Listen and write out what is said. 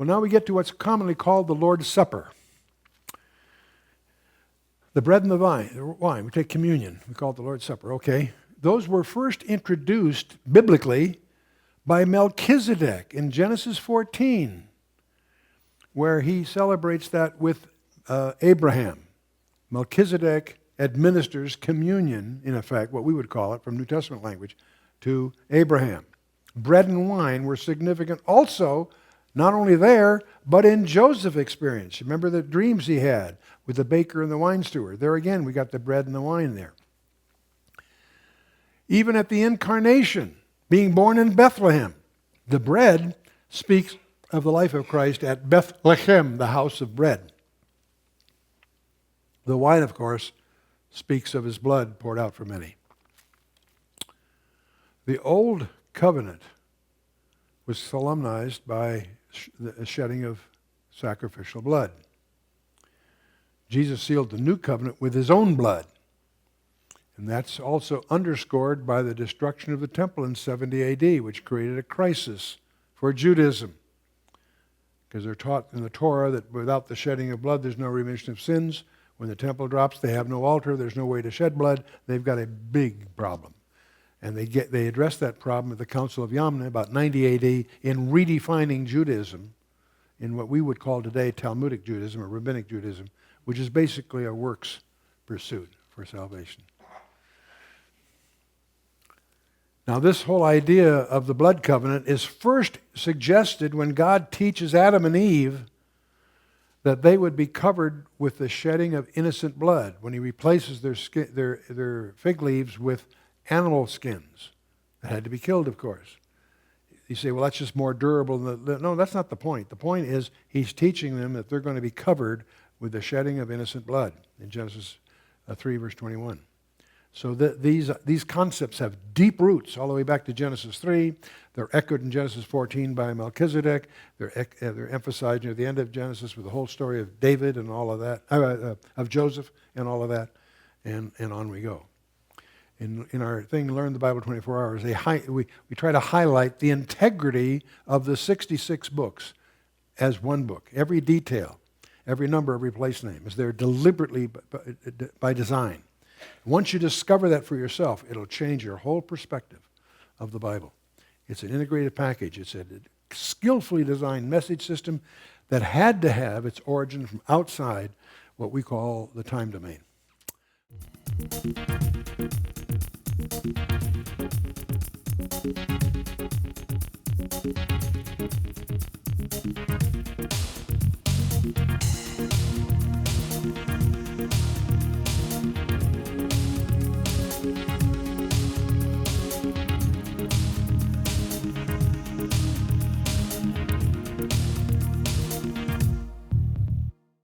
Well, now we get to what's commonly called the Lord's Supper. The bread and the wine. We take communion. We call it the Lord's Supper. Okay. Those were first introduced biblically by Melchizedek in Genesis 14, where he celebrates that with Abraham. Melchizedek administers communion, in effect, what we would call it from New Testament language, to Abraham. Bread and wine were significant also, not only there, but in Joseph's experience. Remember the dreams he had with the baker and the wine steward. There again, we got the bread and the wine there. Even at the incarnation, being born in Bethlehem, the bread speaks of the life of Christ at Bethlehem, the house of bread. The wine, of course, speaks of his blood poured out for many. The old covenant was solemnized by the shedding of sacrificial blood. Jesus sealed the new covenant with his own blood. And that's also underscored by the destruction of the temple in 70 AD, which created a crisis for Judaism. Because they're taught in the Torah that without the shedding of blood, there's no remission of sins. When the temple drops, they have no altar, there's no way to shed blood. They've got a big problem. And they addressed that problem at the Council of Yamna about 90 AD in redefining Judaism in what we would call today Talmudic Judaism or Rabbinic Judaism, which is basically a works pursuit for salvation. Now, this whole idea of the blood covenant is first suggested when God teaches Adam and Eve that they would be covered with the shedding of innocent blood when he replaces their fig leaves with animal skins that had to be killed, of course. You say, well, that's just more durable. No, that's not the point. The point is he's teaching them that they're going to be covered with the shedding of innocent blood in Genesis 3, verse 21. So these concepts have deep roots all the way back to Genesis 3. They're echoed in Genesis 14 by Melchizedek. They're emphasized near the end of Genesis with the whole story of David and all of that, of Joseph and all of that, and on we go. In our thing, Learn the Bible 24 Hours, we try to highlight the integrity of the 66 books as one book. Every detail, every number, every place name is there deliberately by design. Once you discover that for yourself, it'll change your whole perspective of the Bible. It's an integrated package. It's a skillfully designed message system that had to have its origin from outside what we call the time domain.